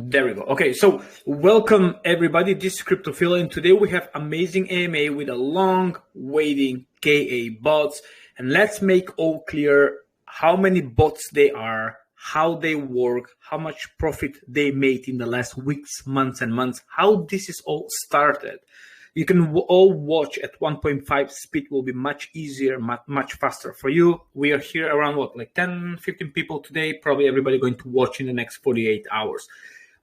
There we go. Okay, so welcome everybody. This is Cryptophila, and today we have amazing AMA with a long waiting KA bots. And let's make all clear how many bots they are, how they work, how much profit they made in the last weeks, months, and months, how this is all started. You can all watch at 1.5 speed, will be much easier, much faster for you. We are here around like 10, 15 people today, probably everybody going to watch in the next 48 hours.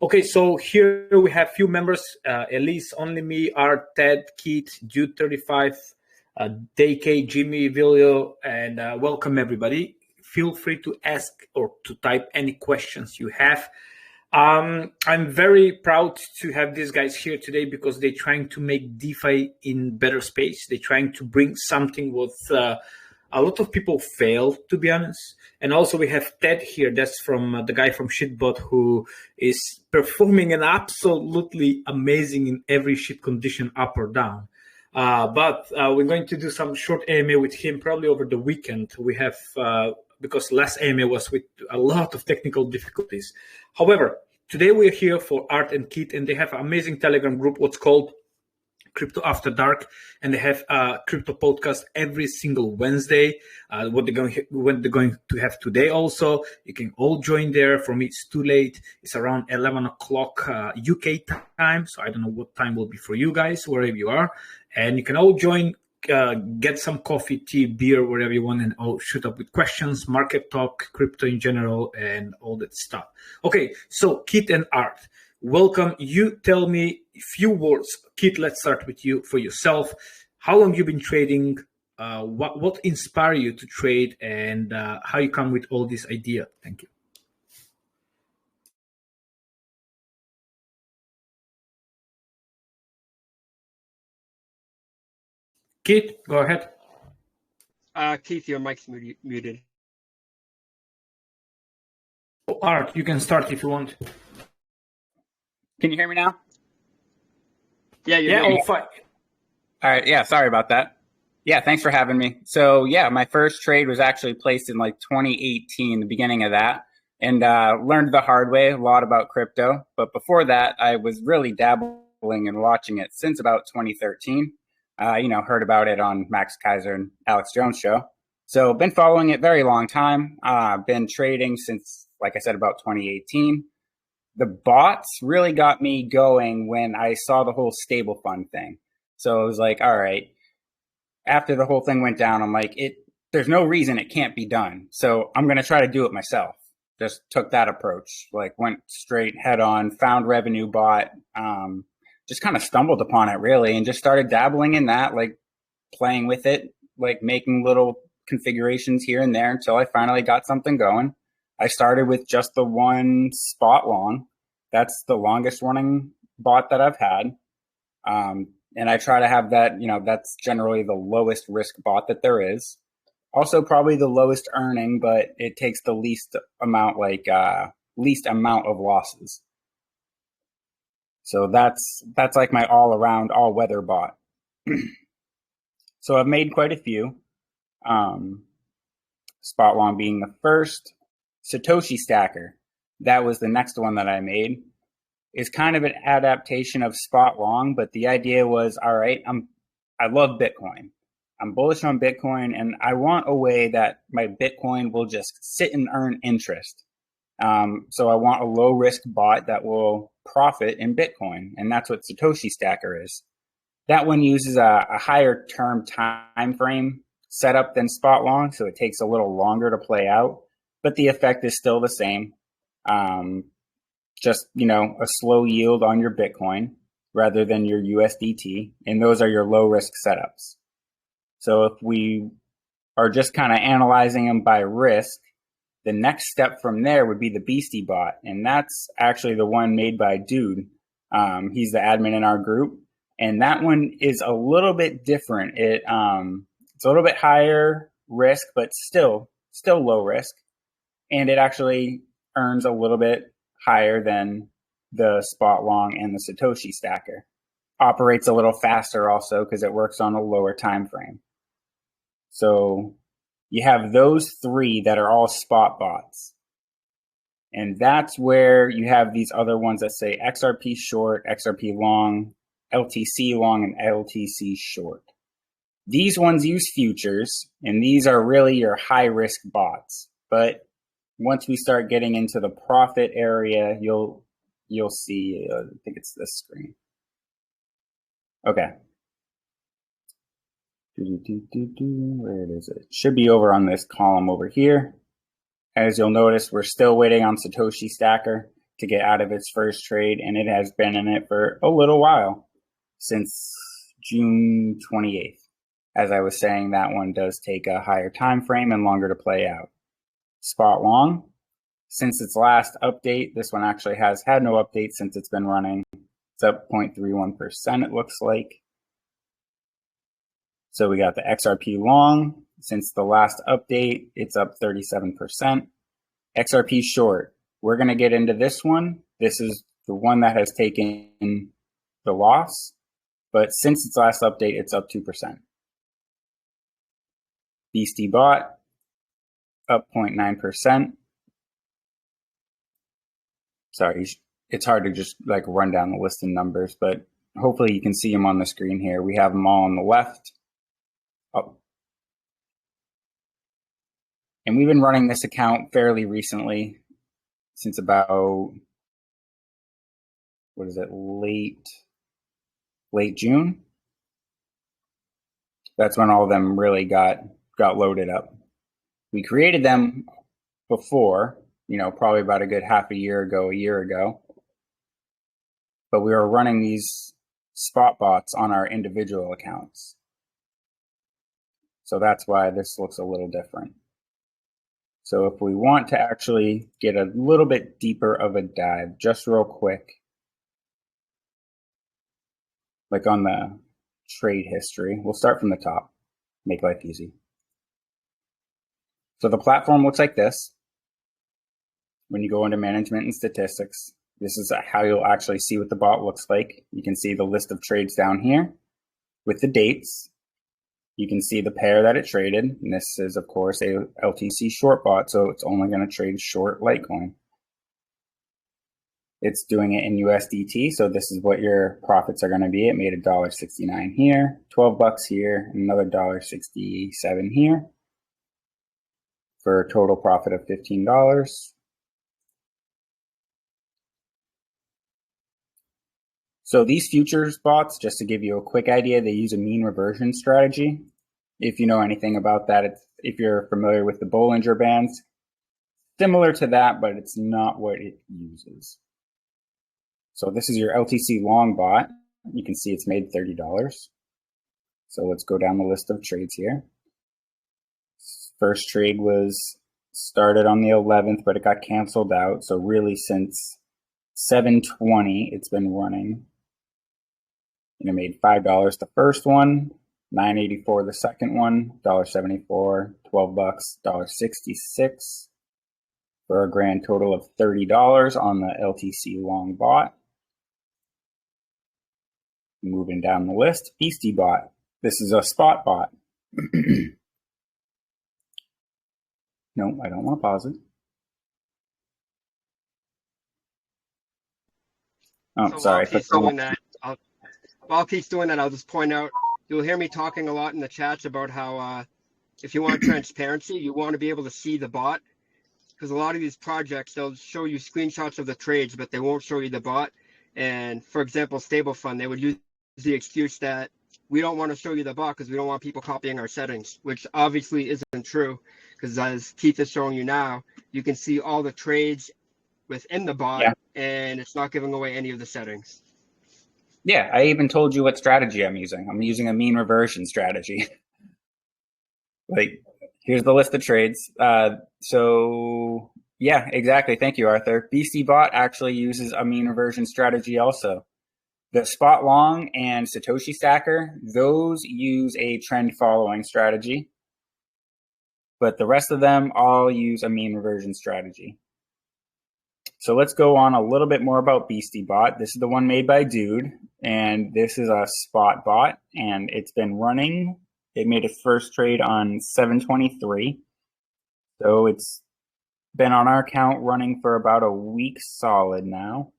Okay, so here we have few members, Elise, only me, Art, Ted, Keith, Jude 35, DK, Jimmy, Vilio, and welcome everybody. Feel free to ask or to type any questions you have. I'm very proud to have these guys here today because they're trying to make DeFi in better space. They're trying to bring something with a lot of people fail, to be honest. And also we have Ted here. That's from the guy from Shitbot who is performing an absolutely amazing in every shit condition, up or down. But we're going to do some short AMA with him probably over the weekend. We have, because last AMA was with a lot of technical difficulties. However, today we're here for Art and Keith, and they have an amazing Telegram group, what's called Crypto After Dark, and they have a crypto podcast every single Wednesday. What they're going to have today also. You can all join there. For me, it's too late. It's around 11 o'clock UK time, so I don't know what time will be for you guys, wherever you are. And you can all join, get some coffee, tea, beer, wherever you want, and all shoot up with questions, market talk, crypto in general, and all that stuff. Okay, so Keith and Art, welcome. You tell me a few words. Keith, let's start with you for yourself. How long you been trading? What inspired you to trade, and how you come with all this idea? Thank you. Keith, go ahead. Keith, your mic's muted. Art, you can start if you want. Can you hear me now? Yeah, all fine. All right. Yeah, sorry about that. Yeah, thanks for having me. So yeah, my first trade was actually placed in like 2018, the beginning of that, and learned the hard way a lot about crypto. But before that, I was really dabbling and watching it since about 2013. Heard about it on Max Kaiser and Alex Jones show. So been following it very long time. Been trading since, like I said, about 2018. The bots really got me going when I saw the whole stable fund thing. So I was like, all right, after the whole thing went down, I'm like, there's no reason it can't be done. So I'm going to try to do it myself. Just took that approach, like went straight head on, found Revenue Bot, just kind of stumbled upon it really, and just started dabbling in that, like playing with it, like making little configurations here and there until I finally got something going. I started with just the one spot long. That's the longest running bot that I've had. And I try to have that, that's generally the lowest risk bot that there is. Also probably the lowest earning, but it takes the least amount of losses. So that's like my all around, all weather bot. So I've made quite a few. Spot long being the first. Satoshi Stacker, that was the next one that I made, is kind of an adaptation of spot long, but the idea was, all right, I love Bitcoin. I'm bullish on Bitcoin, and I want a way that my Bitcoin will just sit and earn interest. So I want a low risk bot that will profit in Bitcoin, and that's what Satoshi Stacker is. That one uses a higher term time frame setup than spot long, so it takes a little longer to play out. But the effect is still the same. Just, a slow yield on your Bitcoin rather than your USDT. And those are your low risk setups. So if we are just kind of analyzing them by risk, the next step from there would be the Beastie Bot. And that's actually the one made by Dude. He's the admin in our group. And that one is a little bit different. It's a little bit higher risk, but still low risk. And it actually earns a little bit higher than the spot long and the Satoshi Stacker. Operates a little faster also because it works on a lower time frame. So you have those three that are all spot bots. And that's where you have these other ones that say XRP short, XRP long, LTC long, and LTC short. These ones use futures, and these are really your high-risk bots. But once we start getting into the profit area, you'll see, I think it's this screen. Okay. Where is it? It should be over on this column over here. As you'll notice, we're still waiting on Satoshi Stacker to get out of its first trade, and it has been in it for a little while, since June 28th. As I was saying, that one does take a higher time frame and longer to play out. Spot long, since its last update, this one actually has had no update since it's been running. It's up 0.31%, it looks like. So we got the XRP long. Since the last update, it's up 37%. XRP short, we're going to get into this one. This is the one that has taken the loss. But since its last update, it's up 2%. Beastie Bot, up 0.9%. Sorry, it's hard to just like run down the list of numbers, but hopefully you can see them on the screen here. We have them all on the left. Oh. And we've been running this account fairly recently, since about, what is it, late June. That's when all of them really got loaded up. We created them before, probably about a good half a year ago. But we were running these spot bots on our individual accounts. So that's why this looks a little different. So if we want to actually get a little bit deeper of a dive, just real quick, like on the trade history, we'll start from the top, make life easy. So the platform looks like this. When you go into management and statistics, this is how you'll actually see what the bot looks like. You can see the list of trades down here with the dates. You can see the pair that it traded. And this is, of course, a LTC short bot, so it's only going to trade short Litecoin. It's doing it in USDT, so this is what your profits are going to be. It made $1.69 here, $12 here, and another $1.67 here, for a total profit of $15. So these futures bots, just to give you a quick idea, they use a mean reversion strategy. If you know anything about that, if you're familiar with the Bollinger Bands, similar to that, but it's not what it uses. So this is your LTC long bot. You can see it's made $30. So let's go down the list of trades here. First trade was started on the 11th, but it got canceled out. So really since 7/20, it's been running. And it made $5 the first one, $9.84 the second one, $1.74, $12, $1.66, for a grand total of $30 on the LTC long bot. Moving down the list, Beastie Bot. This is a spot bot. No, I don't want to pause it. Oh, So sorry. While Keith's doing that, I'll just point out, you'll hear me talking a lot in the chats about how if you want transparency, you want to be able to see the bot. Because a lot of these projects, they'll show you screenshots of the trades, but they won't show you the bot. And for example, Stable Fund, they would use the excuse that we don't want to show you the bot because we don't want people copying our settings, which obviously isn't true. Because as Keith is showing you now, you can see all the trades within the bot, and it's not giving away any of the settings. Yeah, I even told you what strategy I'm using. I'm using a mean reversion strategy. Like, here's the list of trades. So yeah, exactly. Thank you, Arthur. BC Bot actually uses a mean reversion strategy also. The spot long and Satoshi Stacker, those use a trend following strategy, but the rest of them all use a mean reversion strategy. So let's go on a little bit more about Beastie Bot. This is the one made by Dude, and this is a spot bot, and it's been running. It made its first trade on 7/23, so it's been on our account running for about a week solid now.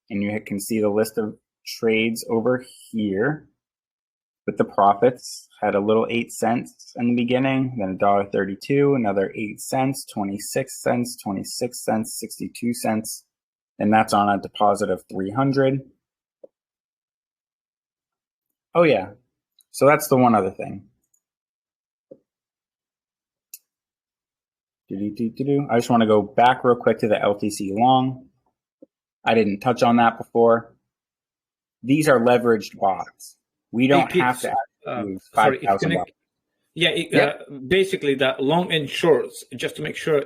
And you can see the list of trades over here with the profits. Had a little 8 cents in the beginning, then $1.32, another 8 cents, 26 cents, 26 cents, 62 cents. And that's on a deposit of 300. Oh yeah, so that's the one other thing. I just want to go back real quick to the LTC long. I didn't touch on that before. These are leveraged bots. We don't have to use 5,000 bots. Yeah, basically the long and shorts, just to make sure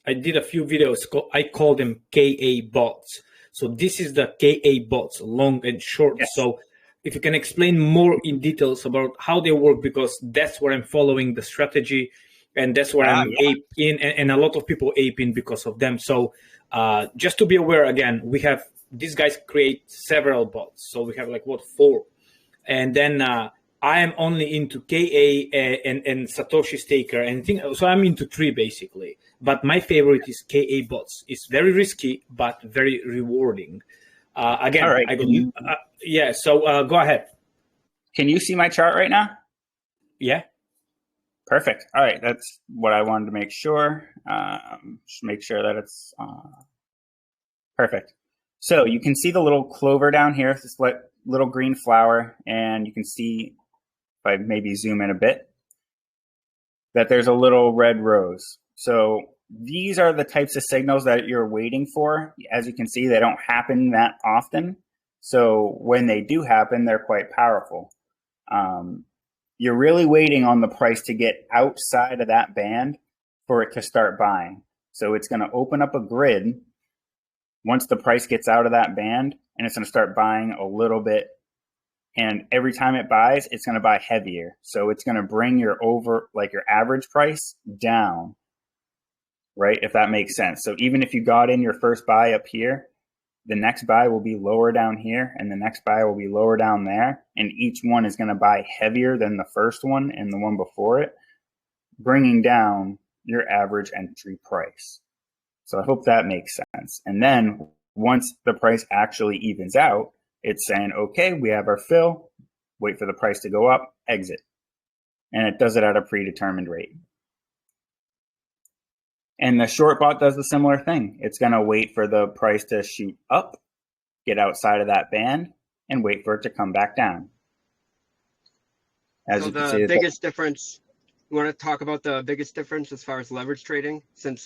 I did a few videos, I call them KA bots. So this is the KA bots, long and short. Yes. So if you can explain more in details about how they work, because that's where I'm following the strategy and that's where I'm ape in, and a lot of people ape in because of them. So just to be aware, again, we have, these guys create several bots. So we have like 4. And then I am only into KA and Satoshi Staker and so I'm into 3 basically. But my favorite is KA bots. It's very risky, but very rewarding. Again, all right. So go ahead. Can you see my chart right now? Yeah. Perfect. All right. That's what I wanted to make sure. Just make sure that it's perfect. So you can see the little clover down here, this little green flower, and you can see, if I maybe zoom in a bit, that there's a little red rose. So these are the types of signals that you're waiting for. As you can see, they don't happen that often. So when they do happen, they're quite powerful. You're really waiting on the price to get outside of that band for it to start buying. So it's going to open up a grid once the price gets out of that band, and it's going to start buying a little bit. And every time it buys, it's going to buy heavier. So it's going to bring your your average price down, right? If that makes sense. So even if you got in your first buy up here, the next buy will be lower down here, and the next buy will be lower down there. And each one is going to buy heavier than the first one and the one before it, bringing down your average entry price. So I hope that makes sense. And then once the price actually evens out, it's saying, okay, we have our fill, wait for the price to go up, exit. And it does it at a predetermined rate. And the short bot does a similar thing. It's going to wait for the price to shoot up, get outside of that band, and wait for it to come back down. As so the biggest difference, you want to talk about the biggest difference as far as leverage trading, since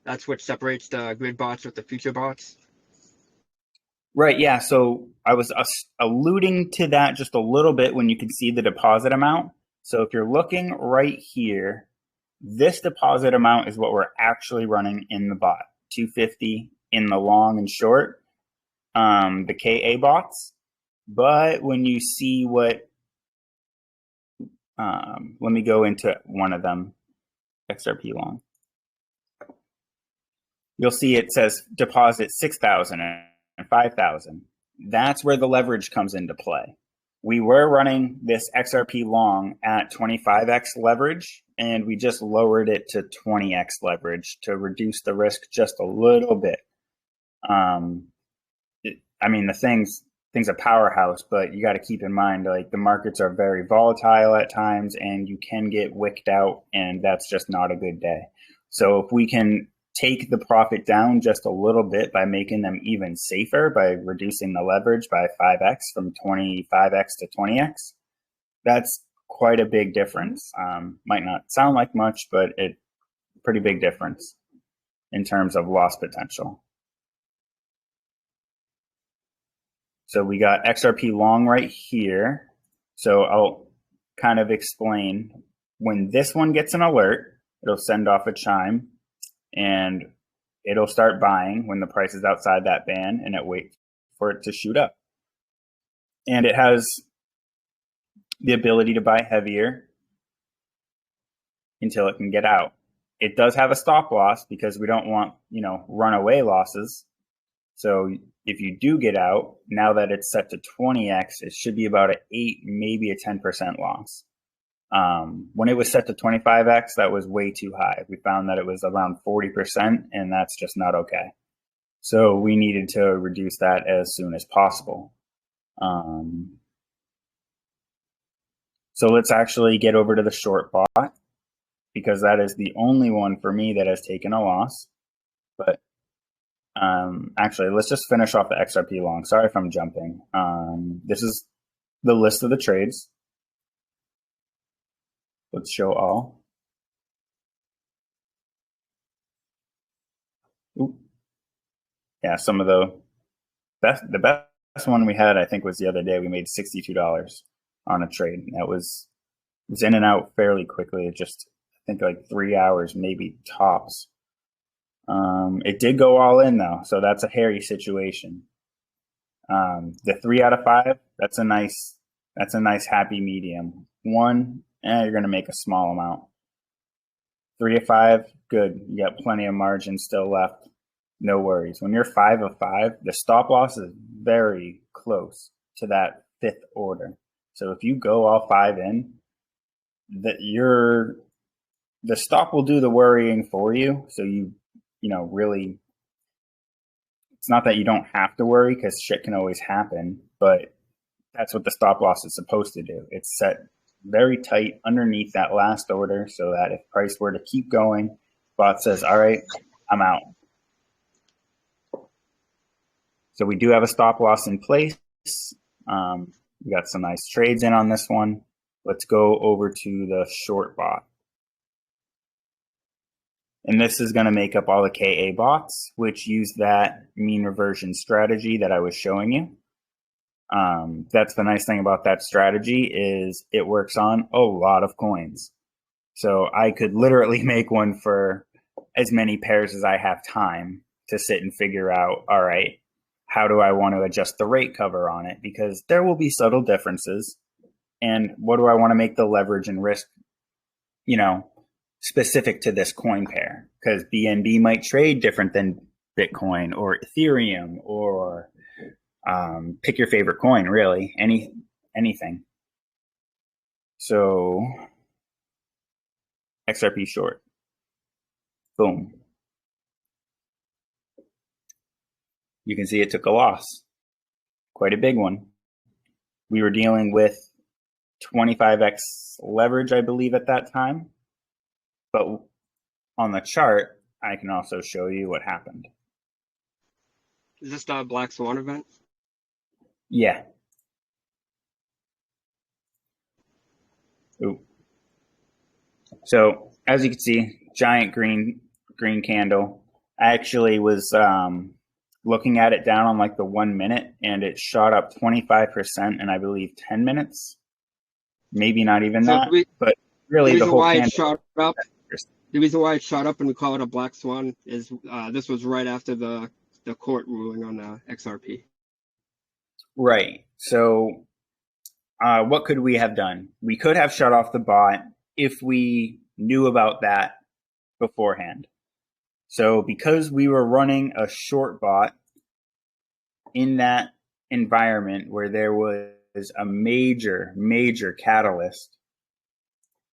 that's what separates the grid bots with the future bots? Right, yeah. So I was alluding to that just a little bit when you can see the deposit amount. So if you're looking right here, this deposit amount is what we're actually running in the bot, 250 in the long and short, the KA bots. But when you see what, let me go into one of them, XRP long. You'll see it says deposit 6,000 and 5,000. That's where the leverage comes into play. We were running this XRP long at 25x leverage, and we just lowered it to 20x leverage to reduce the risk just a little bit. The thing's a powerhouse, but you got to keep in mind, like, the markets are very volatile at times, and you can get wicked out, and that's just not a good day. So if we can take the profit down just a little bit by making them even safer, by reducing the leverage by 5x from 25x to 20x, that's quite a big difference. Might not sound like much, but it's a pretty big difference in terms of loss potential. So we got XRP long right here. So I'll kind of explain. When this one gets an alert, it'll send off a chime, and it'll start buying when the price is outside that band, and it waits for it to shoot up. And it has the ability to buy heavier until it can get out. It does have a stop loss because we don't want, runaway losses. So if you do get out, now that it's set to 20x, it should be about an 8, maybe a 10% loss. When it was set to 25x, that was way too high. We found that it was around 40%, and that's just not okay. So we needed to reduce that as soon as possible. So let's actually get over to the short bot, because that is the only one for me that has taken a loss. But actually, let's just finish off the XRP long. Sorry if I'm jumping. This is the list of the trades. Let's show all. Ooh. Yeah, some of the best one we had, I think, was the other day. We made $62 on a trade. That was in and out fairly quickly. It just, I think, like 3 hours, maybe tops. It did go all in though, so that's a hairy situation. The 3 out of 5, that's a nice happy medium. 1, you're going to make a small amount. 3 of 5, good. You got plenty of margin still left. No worries. When you're 5 of 5, the stop loss is very close to that 5th order. So if you go all 5 in, the stop will do the worrying for you. So you really, it's not that you don't have to worry, because shit can always happen, but that's what the stop loss is supposed to do. It's set very tight underneath that last order, so that if price were to keep going, bot says, all right, I'm out. So we do have a stop loss in place. We got some nice trades in on this one. Let's go over to the short bot. And this is going to make up all the KA bots, which use that mean reversion strategy that I was showing you. That's the nice thing about that strategy, is it works on a lot of coins. So I could literally make one for as many pairs as I have time to sit and figure out, all right, how do I want to adjust the rate cover on it? Because there will be subtle differences. And what do I want to make the leverage and risk, specific to this coin pair? Because BNB might trade different than Bitcoin or Ethereum, or pick your favorite coin, really, anything. So XRP short, boom. You can see it took a loss, quite a big one. We were dealing with 25x leverage, I believe, at that time. But on the chart, I can also show you what happened. Is this the Black Swan event? Yeah. Ooh. So as you can see, giant green candle. I actually was looking at it down on like the 1 minute, and it shot up 25% in, I believe, 10 minutes. Maybe not even that, but really the whole candle shot up. The reason why it shot up and we call it a Black Swan is this was right after the court ruling on the XRP. Right. So what could we have done? We could have shut off the bot if we knew about that beforehand. So because we were running a short bot in that environment where there was a major catalyst,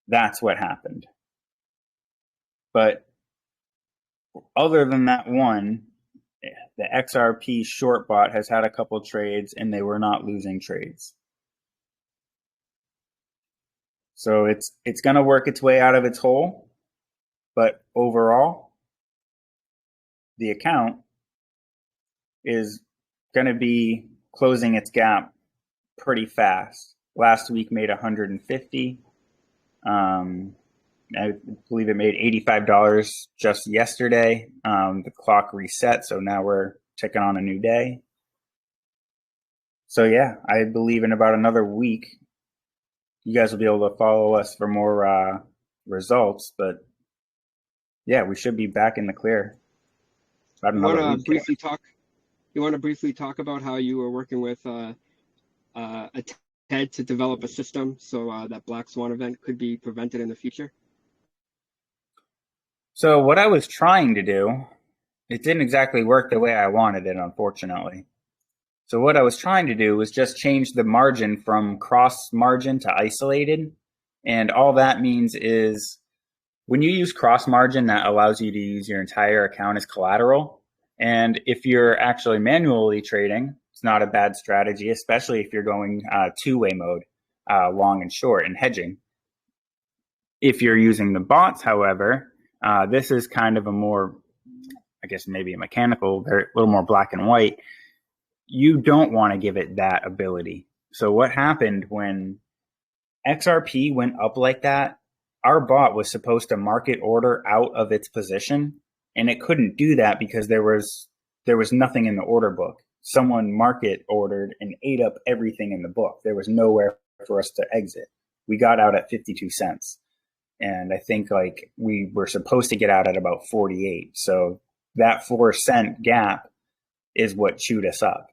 that's what happened. But other than that one, the XRP short bot has had a couple trades and they were not losing trades. So it's going to work its way out of its hole, but overall, the account is going to be closing its gap pretty fast. Last week made 150. I believe it made $85 just yesterday. The clock reset, so now we're ticking on a new day. So yeah, I believe in about another week, you guys will be able to follow us for more results. But yeah, we should be back in the clear. You want to briefly talk about how you were working with a TED to develop a system so that Black Swan event could be prevented in the future? So what I was trying to do, it didn't exactly work the way I wanted it, unfortunately. So what I was trying to do was just change the margin from cross margin to isolated And all that means is when you use cross margin, that allows you to use your entire account as collateral. And if you're actually manually trading, it's not a bad strategy, especially if you're going two-way mode, long and short and hedging. If you're using the bots, however, this is kind of a more, I guess maybe a mechanical, a little more black and white. You don't want to give it that ability. So what happened when XRP went up like that, our bot was supposed to market order out of its position, and it couldn't do that because there was nothing in the order book. Someone market ordered and ate up everything in the book. There was nowhere for us to exit. We got out at 52 cents. And I think like we were supposed to get out at about 48. So that 4-cent gap is what chewed us up.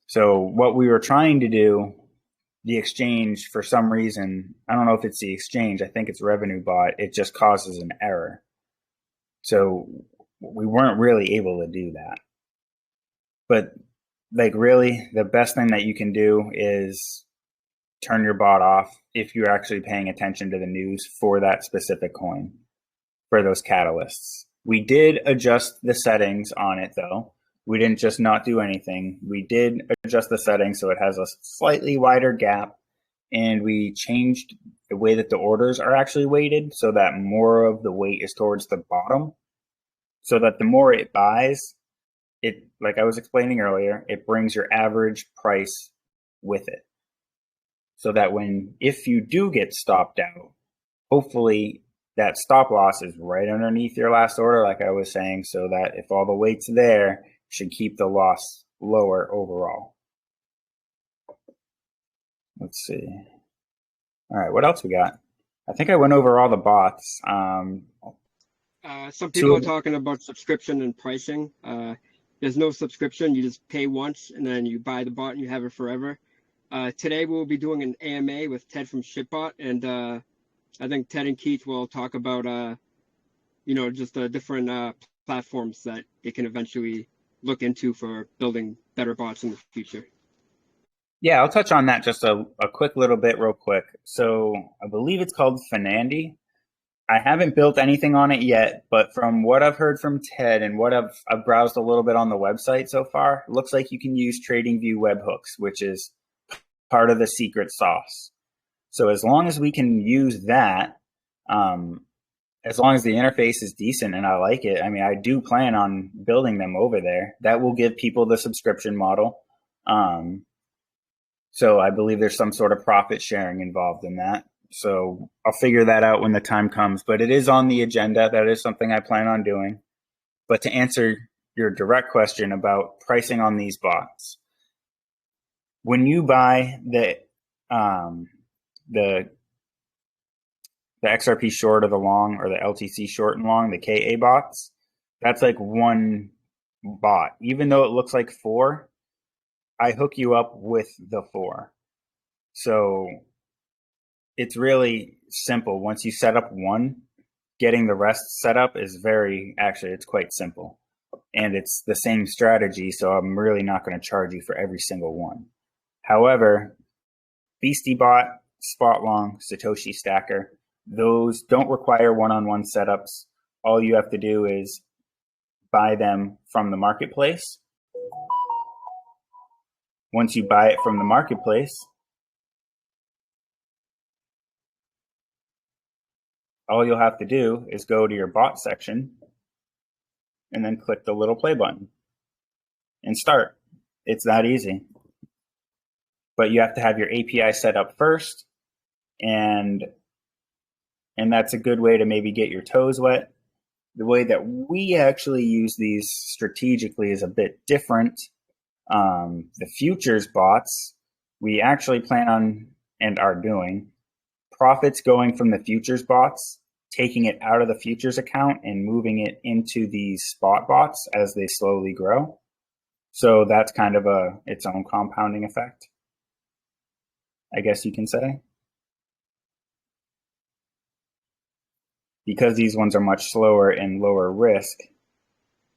So what we were trying to do, the exchange, for some reason, I don't know if it's the exchange, I think it's Revenue Bot, it just causes an error. So we weren't really able to do that. But like really, the best thing that you can do is turn your bot off if you're actually paying attention to the news for that specific coin, for those catalysts. We did adjust the settings on it though. We didn't just not do anything. We did adjust the settings so it has a slightly wider gap, and we changed the way that the orders are actually weighted so that more of the weight is towards the bottom, so that the more it buys, it, like I was explaining earlier, it brings your average price with it. So that if you do get stopped out, hopefully that stop loss is right underneath your last order, like I was saying, so that if all the weight's there, should keep the loss lower overall. Let's see. All right, what else we got? I think I went over all the bots. Some people are talking about subscription and pricing. There's no subscription. You just pay once, and then you buy the bot, and you have it forever. Today, we'll be doing an AMA with Ted from ShipBot, and I think Ted and Keith will talk about, just the different platforms that it can eventually look into for building better bots in the future. Yeah, I'll touch on that just a quick little bit real quick. So I believe it's called Finandy. I haven't built anything on it yet, but from what I've heard from Ted and what I've browsed a little bit on the website so far, it looks like you can use TradingView webhooks, which is part of the secret sauce. So as long as we can use that, as long as the interface is decent and I like it, I mean, I do plan on building them over there. That will give people the subscription model. So I believe there's some sort of profit sharing involved in that. So I'll figure that out when the time comes, but it is on the agenda. That is something I plan on doing. But to answer your direct question about pricing on these bots, when you buy the XRP short or the long, or the LTC short and long, the KA bots, that's like one bot. Even though it looks like 4, I hook you up with the 4. So it's really simple. Once you set up one, getting the rest set up is it's quite simple. And it's the same strategy, so I'm really not going to charge you for every single one. However, Beastie Bot, Spot Long, Satoshi Stacker, those don't require one-on-one setups. All you have to do is buy them from the marketplace. Once you buy it from the marketplace, all you'll have to do is go to your bot section and then click the little play button and start. It's that easy. But you have to have your API set up first, and that's a good way to maybe get your toes wet. The way that we actually use these strategically is a bit different. The futures bots, we actually plan on and are doing profits going from the futures bots, taking it out of the futures account and moving it into these spot bots as they slowly grow. So that's kind of its own compounding effect, I guess you can say. Because these ones are much slower and lower risk,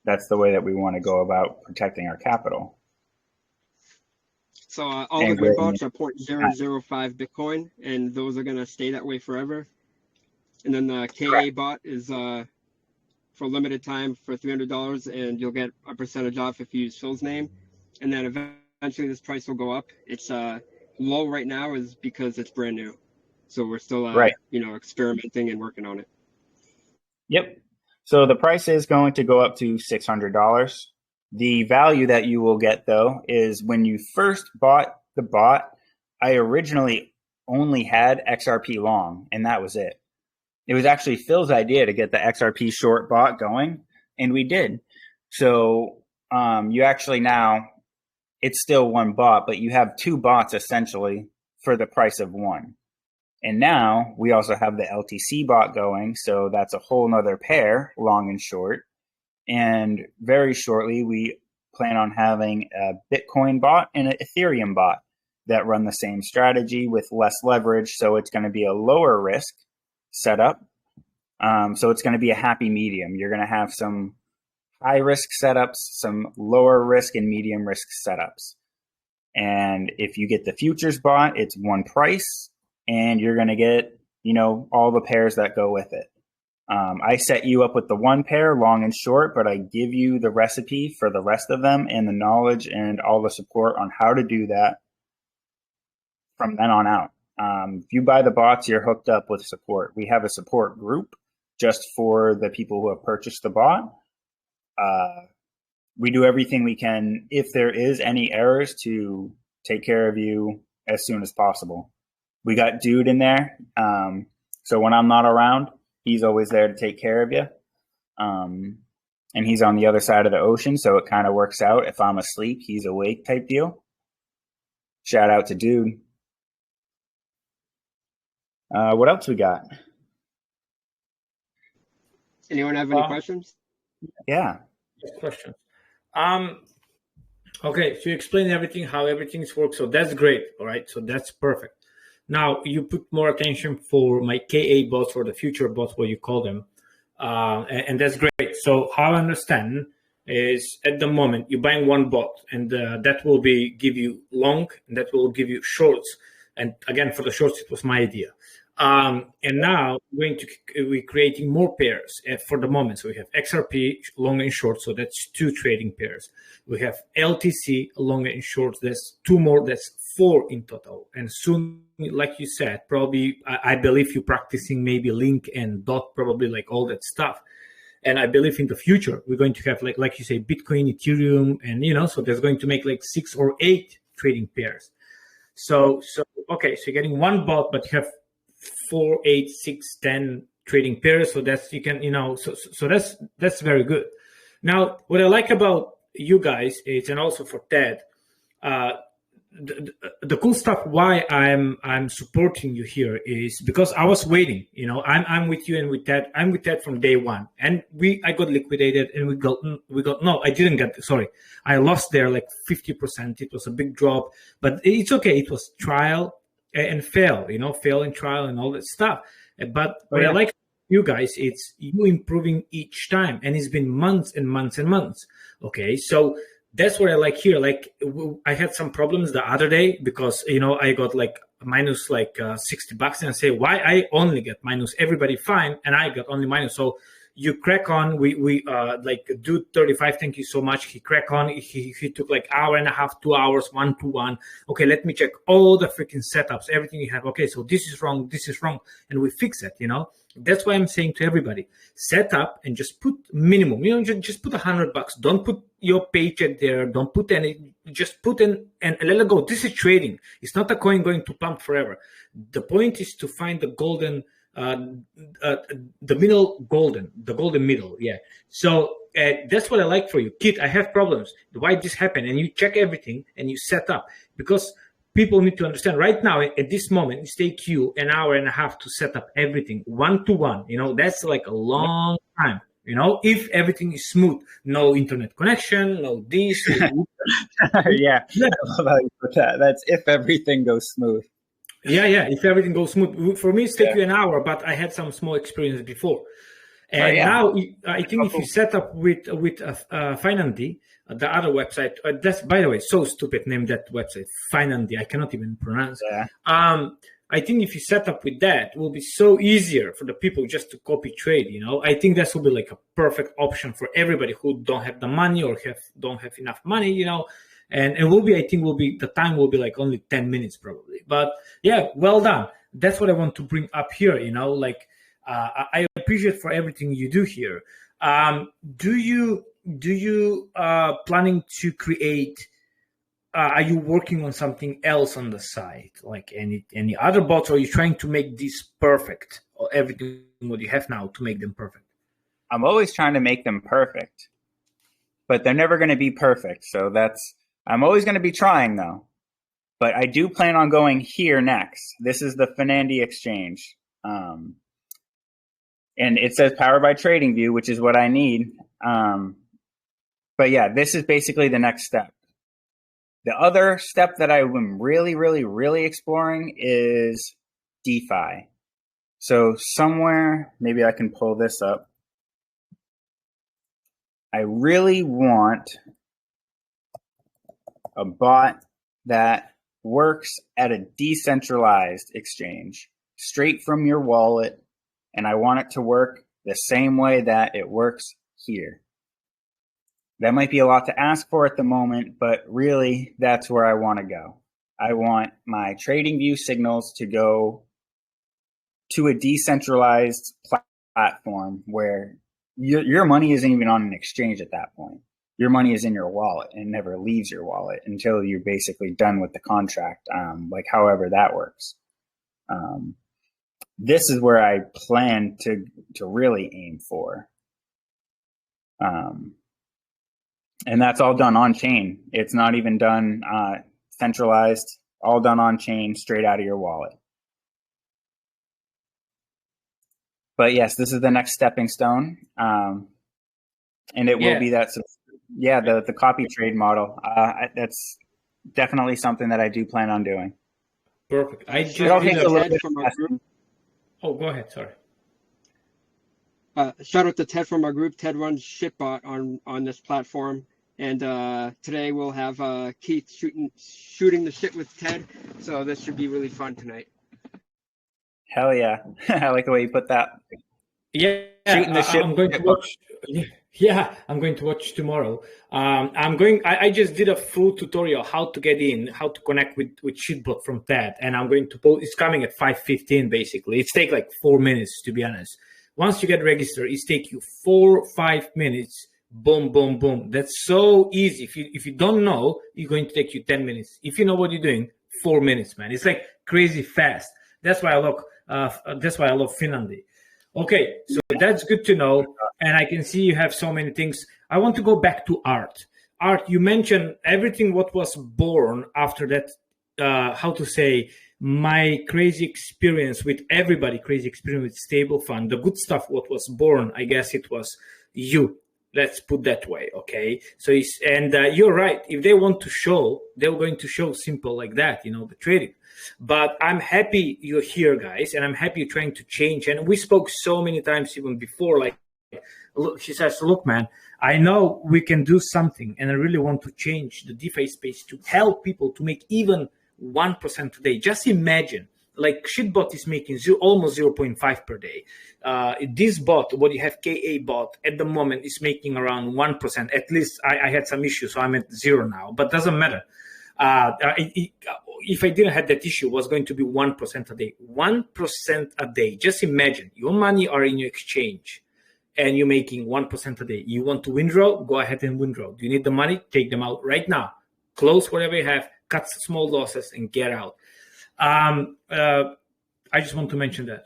that's the way that we want to go about protecting our capital. So all the good bots are 0.005 Bitcoin, and those are going to stay that way forever. And then the KA bot is for a limited time for $300, and you'll get a percentage off if you use Phil's name. And then eventually this price will go up. It's low right now is because it's brand new. So we're still experimenting and working on it. Yep. So the price is going to go up to $600. The value that you will get, though, is when you first bought the bot, I originally only had XRP long, and that was it. It was actually Phil's idea to get the XRP short bot going, and we did. So you actually now, it's still one bot, but you have two bots essentially for the price of one. And now we also have the LTC bot going, so that's a whole nother pair, long and short. And very shortly, we plan on having a Bitcoin bot and an Ethereum bot that run the same strategy with less leverage. So it's going to be a lower risk setup. So it's going to be a happy medium. You're going to have some high risk setups, some lower risk and medium risk setups. And if you get the futures bot, it's one price and you're going to get, all the pairs that go with it. I set you up with the one pair, long and short, but I give you the recipe for the rest of them and the knowledge and all the support on how to do that from then on out. If you buy the bots, you're hooked up with support. We have a support group just for the people who have purchased the bot. We do everything we can, if there is any errors, to take care of you as soon as possible. We got Dude in there. So when I'm not around, he's always there to take care of you. And he's on the other side of the ocean, so it kind of works out. If I'm asleep, he's awake type deal. Shout out to Dude. What else we got? Anyone have any questions? Yeah. Questions. Okay, so you explain everything, how everything works. So that's great. All right. So that's perfect. Now you put more attention for my KA bots or the future bots, what you call them. And that's great. So how I understand is at the moment you're buying one bot and that will give you long and that will give you shorts. And again, for the shorts, it was my idea. And now we're creating more pairs for the moment. So we have XRP, long and short. So that's 2 trading pairs. We have LTC, long and short. That's 2 more. That's 4 in total. And soon, like you said, probably, I believe you're practicing maybe Link and Dot, probably like all that stuff. And I believe in the future, we're going to have like you say, Bitcoin, Ethereum, and, so there's going to make like 6 or 8 trading pairs. So okay, so you're getting one bot, but you have 4, 8, 6, 10 trading pairs. So that's, you can, so that's very good. Now, what I like about you guys is, and also for Ted, the cool stuff why I'm supporting you here is because I was waiting. I'm with you and with Ted. I'm with Ted from day one, and I got liquidated, and we got no, I didn't get. Sorry, I lost there like 50%. It was a big drop, but it's okay. It was trial and fail, fail and trial and all that stuff. But what I like you guys, it's you improving each time, and it's been months and months and months. Okay, so that's what I like here. Like I had some problems the other day because I got like minus like $60, and I say why I only get minus, everybody fine, and I got only minus. So you crack on. We like Dude 35. Thank you so much. He crack on. He took like hour and a half, 2 hours, 1-to-1. Okay, let me check all the freaking setups, everything you have. Okay, so this is wrong, and we fix it. That's why I'm saying to everybody, set up and just put minimum. Just put $100. Don't put your paycheck there. Don't put any. Just put in and let it go. This is trading. It's not a coin going to pump forever. The point is to find the golden. The golden middle. Yeah. So that's what I like for you. Kid, I have problems. Why this happened? And you check everything and you set up, because people need to understand right now at this moment, it takes you an hour and a half to set up everything 1-to-1. That's like a long time. If everything is smooth, no internet connection, no this. Yeah. That's if everything goes smooth. Yeah. If everything goes smooth, for me, it's take you an hour, but I had some small experience before. And yeah. now I think if you set up with Finandy, the other website, that's, by the way, so stupid name, that website, Finandy, I cannot even pronounce. Yeah. I think if you set up with that, it will be so easier for the people just to copy trade, you know. I think that will be like a perfect option for everybody who don't have the money or don't have enough money, you know. And it will be, I think the time will be like only 10 minutes probably. But yeah, well done. That's what I want to bring up here, you know, like I appreciate for everything you do here. Do you planning to create, are you working on something else on the side, like any other bots, or are you trying to make this perfect, or everything what you have now to make them perfect? I'm always trying to make them perfect, but they're never going to be perfect. So I'm always going to be trying though. But I do plan on going here next. This is the Finandy exchange. And it says powered by TradingView, which is what I need. But yeah, this is basically the next step. The other step that I'm really, really, really exploring is DeFi. So somewhere, maybe I can pull this up. I really want a bot that works at a decentralized exchange, straight from your wallet, and I want it to work the same way that it works here. That might be a lot to ask for at the moment, but really that's where I want to go. I want my TradingView signals to go to a decentralized platform where your money isn't even on an exchange at that point. Your money is in your wallet and never leaves your wallet until you're basically done with the contract, like however that works. This is where I plan to really aim for. And that's all done on chain. It's not even done centralized, all done on chain, straight out of your wallet. But yes, this is the next stepping stone. And it will be that, the copy trade model. That's definitely something that I do plan on doing. Perfect. I just did a from our group. Oh, go ahead. Sorry. Shout out to Ted from our group. Ted runs Shitbot on this platform, and today we'll have Keith shooting the shit with Ted. So this should be really fun tonight. Hell yeah! I like the way you put that. Yeah, shooting the shit. I'm going to watch. Yeah, I'm going to watch tomorrow. I just did a full tutorial how to get in, how to connect with Shitbot from Ted, and I'm going to post. It's coming at 5:15 basically. It's take like 4 minutes to be honest. Once you get registered, it takes you 4-5 minutes. Boom, boom, boom. That's so easy. If you don't know, it's going to take you 10 minutes. If you know what you're doing, 4 minutes, man. It's like crazy fast. That's why I love Finandy. Okay, so that's good to know. And I can see you have so many things. I want to go back to Art. Art, you mentioned everything what was born after that. How to say? My crazy experience with stable fund, the good stuff what was born, I guess it was you, let's put that way. Okay, so you're right, if they want to show, they're going to show simple like that, you know, the trading. But I'm happy you're here, guys, and I'm happy you're trying to change. And we spoke so many times even before, like, look, she says, look, man, I know we can do something, and I really want to change the DeFi space to help people to make even 1% today. Just imagine, like Shitbot is making almost 0.5 per day. This bot, what you have, KA bot, at the moment is making around 1%. At least I had some issues, so I'm at 0 now, but doesn't matter. If I didn't have that issue, it was going to be 1% a day. 1% a day. Just imagine, your money are in your exchange and you're making 1% a day. You want to withdraw? Go ahead and withdraw. Do you need the money? Take them out right now. Close whatever you have, cut small losses, and get out. I just want to mention that.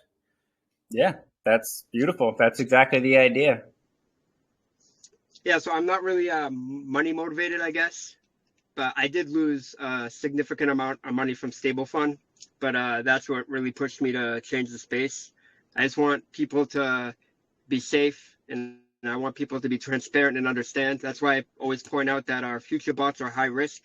Yeah, that's beautiful. That's exactly the idea. Yeah, so I'm not really money motivated, I guess, but I did lose a significant amount of money from stable fund, but that's what really pushed me to change the space. I just want people to be safe, and I want people to be transparent and understand. That's why I always point out that our future bots are high risk.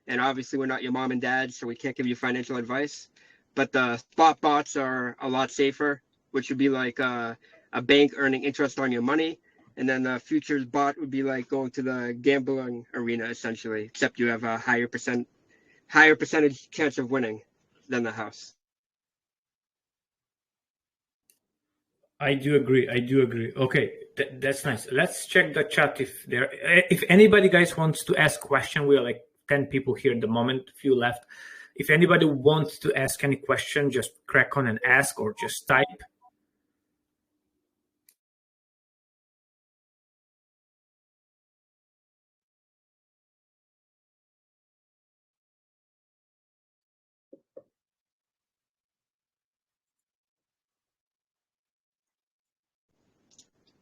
And obviously, we're not your mom and dad, so we can't give you financial advice. But the spot bots are a lot safer, which would be like a a bank earning interest on your money. And then the futures bot would be like going to the gambling arena essentially, except you have a higher percentage chance of winning than the house. I do agree. Okay, that's nice. Let's check the chat if anybody guys wants to ask question. We are like 10 people here at the moment, few left. If anybody wants to ask any question, just crack on and ask or just type.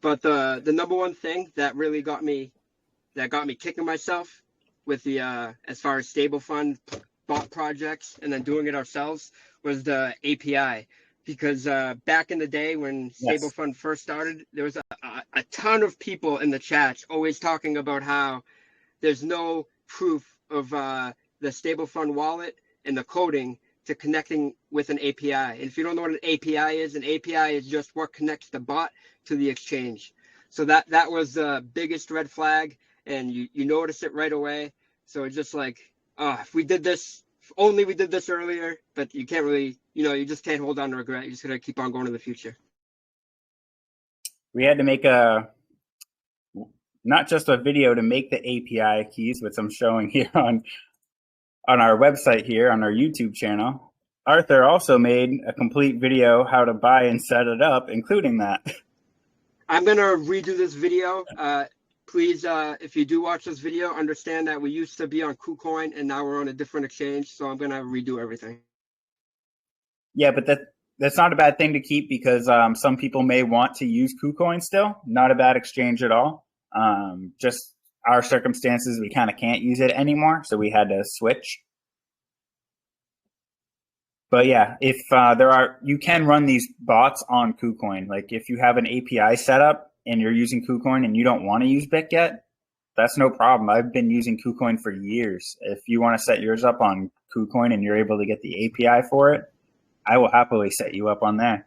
But the number one thing that really got me kicking myself with the as far as stable fund bot projects and then doing it ourselves was the API. Because back in the day when stable fund first started, there was a ton of people in the chats always talking about how there's no proof of the stable fund wallet and the coding to connecting with an API. And if you don't know what an API is just what connects the bot to the exchange. So that was the biggest red flag, and you notice it right away. So it's just like, if we did this, if only we did this earlier, but you can't really, you just can't hold on to regret. You just gotta keep on going in the future. We had to make not just a video to make the API keys, which I'm showing here on our website here on our YouTube channel. Arthur also made a complete video how to buy and set it up, including that. I'm going to redo this video. Please, if you do watch this video, understand that we used to be on KuCoin and now we're on a different exchange. So I'm going to redo everything. Yeah, but that's not a bad thing to keep because some people may want to use KuCoin still. Not a bad exchange at all. Just our circumstances, we kind of can't use it anymore. So we had to switch. But yeah, if you can run these bots on KuCoin. Like if you have an API set up and you're using KuCoin and you don't want to use BIC yet, that's no problem. I've been using KuCoin for years. If you want to set yours up on KuCoin and you're able to get the API for it, I will happily set you up on there.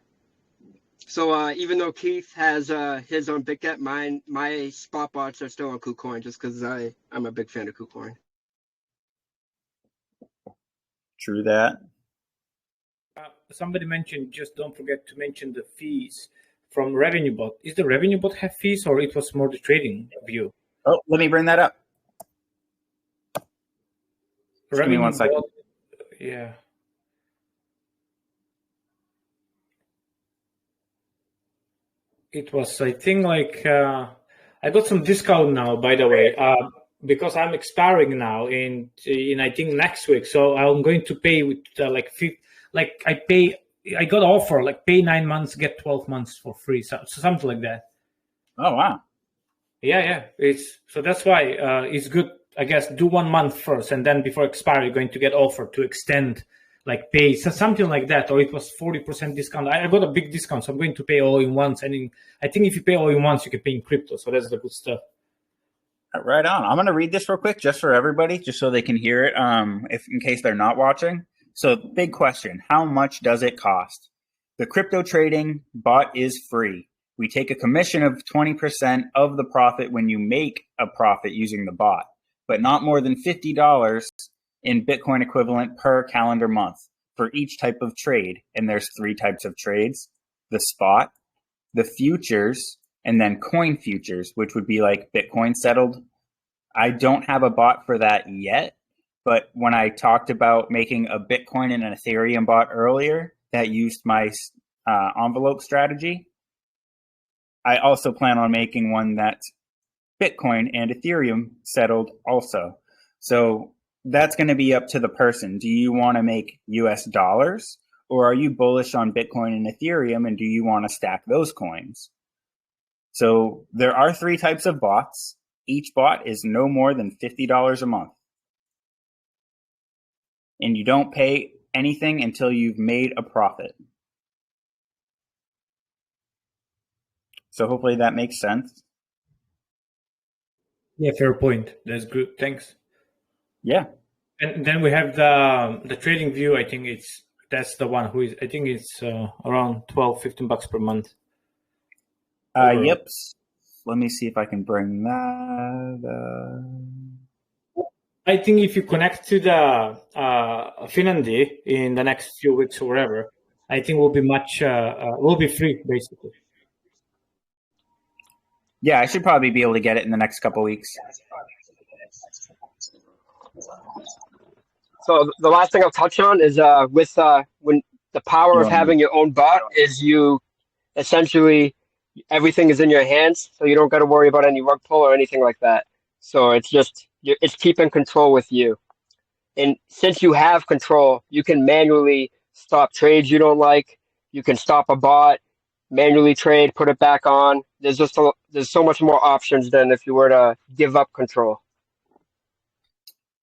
So even though Keith has his own BitGet, my spot bots are still on KuCoin just because I'm a big fan of KuCoin. True that. Somebody mentioned, just don't forget to mention the fees from RevenueBot. Is the RevenueBot have fees or it was more the trading view? Oh, let me bring that up. Give me 1 second. Yeah. It was, I think, like I got some discount now, by the way, because I'm expiring now in I think next week. So I'm going to pay with I got offer like pay 9 months, get 12 months for free, so something like that. Oh wow. Yeah. So that's why it's good. I guess do 1 month first, and then before expiry, you're going to get offer to extend, like pay something like that, or it was 40% discount. I got a big discount, so I'm going to pay all in once. And I think if you pay all in once, you can pay in crypto. So that's the good stuff. Right on. I'm going to read this real quick just for everybody, just so they can hear it, in case they're not watching. So big question, how much does it cost? The crypto trading bot is free. We take a commission of 20% of the profit when you make a profit using the bot, but not more than $50 in Bitcoin equivalent per calendar month for each type of trade. And there's 3 types of trades: the spot, the futures, and then coin futures, which would be like Bitcoin settled. I don't have a bot for that yet, but when I talked about making a Bitcoin and an Ethereum bot earlier that used my envelope strategy, I also plan on making one that's Bitcoin and Ethereum settled also. So that's going to be up to the person. Do you want to make US dollars, or are you bullish on Bitcoin and Ethereum, and do you want to stack those coins? So there are 3 types of bots. Each bot is no more than $50 a month. And you don't pay anything until you've made a profit. So hopefully that makes sense. Yeah, fair point. That's good. Thanks. Yeah. And then we have the trading view. I think that's the one I think it's around $12-15 per month. Yep. Let me see if I can bring that. I think if you connect to the Finlandy in the next few weeks or whatever, I think we'll be free basically. Yeah, I should probably be able to get it in the next couple weeks. So the last thing I'll touch on is with when the power of having your own bot is you essentially everything is in your hands, so you don't got to worry about any rug pull or anything like that. So it's just it's keeping control with you. And since you have control, you can manually stop trades you don't like. You can stop a bot, manually trade, put it back on. There's so much more options than if you were to give up control.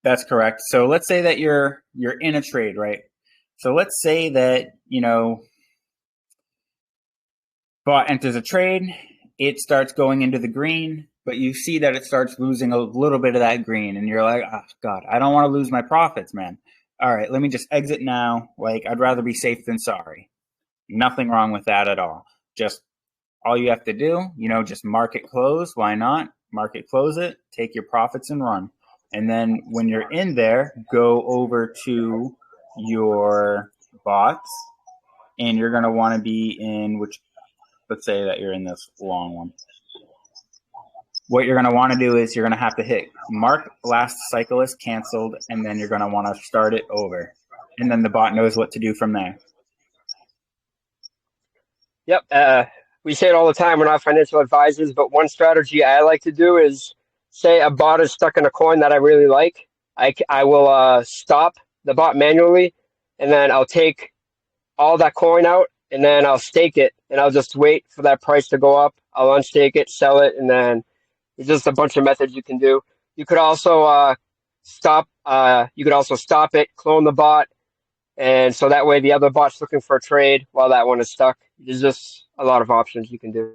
That's correct. So let's say that you're in a trade, right? So let's say that, bot enters a trade, it starts going into the green, but you see that it starts losing a little bit of that green, and you're like, oh, God, I don't want to lose my profits, man. All right, let me just exit now. Like, I'd rather be safe than sorry. Nothing wrong with that at all. Just all you have to do, just market close. Why not? Market close it, take your profits and run. And then when you're in there, go over to your bots, and you're going to want to be in let's say that you're in this long one. What you're going to want to do is you're going to have to hit mark last cycle is canceled, and then you're going to want to start it over. And then the bot knows what to do from there. Yep. We say it all the time. We're not financial advisors, but one strategy I like to do is say a bot is stuck in a coin that I really like. I will stop the bot manually, and then I'll take all that coin out, and then I'll stake it, and I'll just wait for that price to go up. I'll unstake it, sell it, and then there's just a bunch of methods you can do. You could also stop. You could also stop it, clone the bot, and so that way the other bot's looking for a trade while that one is stuck. There's just a lot of options you can do.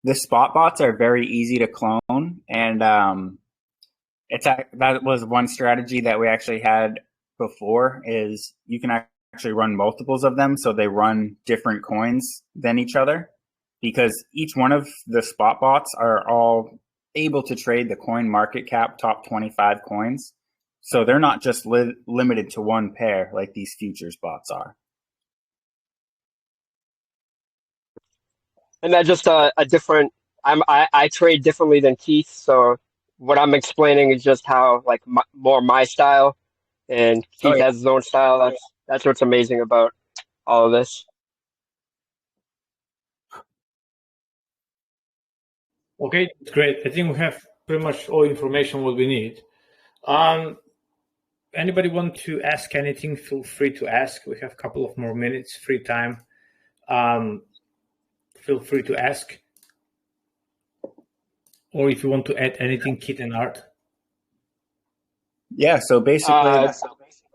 The spot bots are very easy to clone, and that was one strategy that we actually had before. Is you can actually run multiples of them, so they run different coins than each other, because each one of the spot bots are all able to trade the coin market cap top 25 coins, so they're not just limited to one pair like these futures bots are. And that's just a different. I trade differently than Keith, so what I'm explaining is just how more my style, and Keith has his own style. That's what's amazing about all of this. Okay, great. I think we have pretty much all information what we need. Anybody want to ask anything? Feel free to ask. We have a couple of more minutes, free time. Feel free to ask. Or if you want to add anything, Keith and Art. Yeah, so basically that's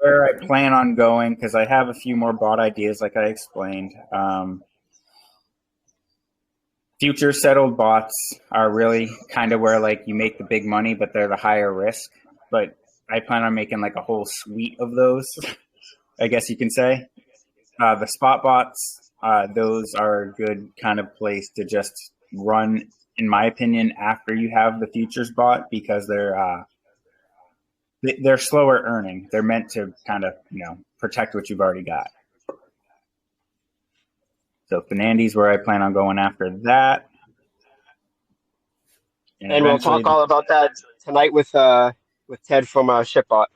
where I plan on going, because I have a few more bot ideas like I explained. Future settled bots are really kind of where you make the big money, but they're the higher risk. But I plan on making a whole suite of those, I guess you can say. The spot bots, those are a good kind of place to just run, in my opinion, after you have the futures bot, because they're slower earning. They're meant to kind of, protect what you've already got. So Fernandes, where I plan on going after that. And we'll talk all about that tonight with Ted from ShipBot.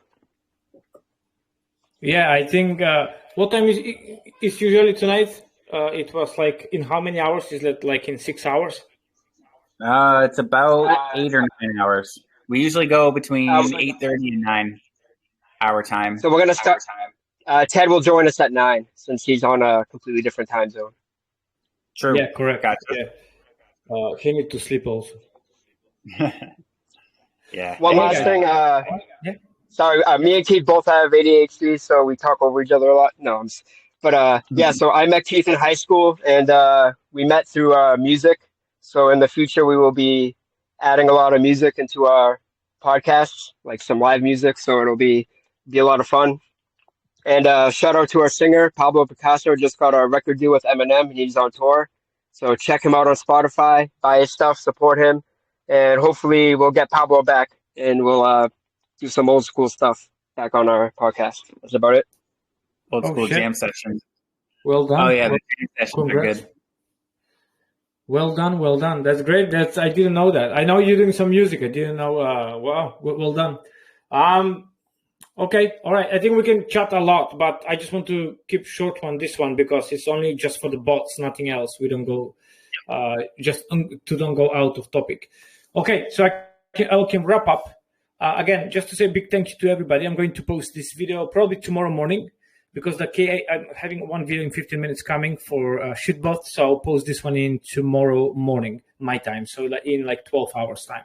Yeah, I think what time is it's usually tonight? It was in how many hours? Is it in 6 hours? It's about 8 or 9 hours. We usually go between 8:30 and 9 hour time. So we're gonna start. Ted will join us at 9 since he's on a completely different time zone. True. Yeah, correct. Gotcha. Yeah. He needs to sleep also. Yeah. One last thing. Sorry, me and Keith both have ADHD, so we talk over each other a lot. No, yeah. So I met Keith in high school, and we met through music. So in the future, we will be adding a lot of music into our podcasts, some live music. So it'll be a lot of fun. And shout out to our singer Pablo Picasso. Just got a record deal with Eminem, and he's on tour. So check him out on Spotify, buy his stuff, support him, and hopefully we'll get Pablo back and we'll do some old school stuff back on our podcast. That's about it. Old school jam session. Well done. Oh yeah, the jam sessions are good. Well done. That's great. I didn't know that. I know you're doing some music. I didn't know. Wow, well done. Okay, all right. I think we can chat a lot, but I just want to keep short on this one because it's only just for the bots, nothing else. We don't go don't go out of topic. Okay, so I can wrap up. Again, just to say a big thank you to everybody. I'm going to post this video probably tomorrow morning because I'm having one video in 15 minutes coming for Shitbot. So I'll post this one in tomorrow morning, my time. So in like 12 hours time.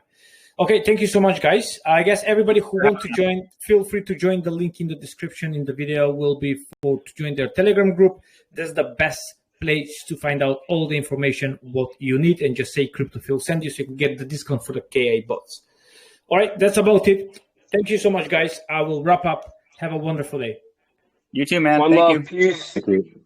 Okay, thank you so much, guys. I guess everybody who want to join, feel free to join. The link in the description in the video will be to join their Telegram group. That's the best place to find out all the information, what you need, and just say CryptoPhil send you so you can get the discount for the KA bots. All right, that's about it. Thank you so much, guys. I will wrap up. Have a wonderful day. You too, man. One Thank love. you. Peace. Thank you.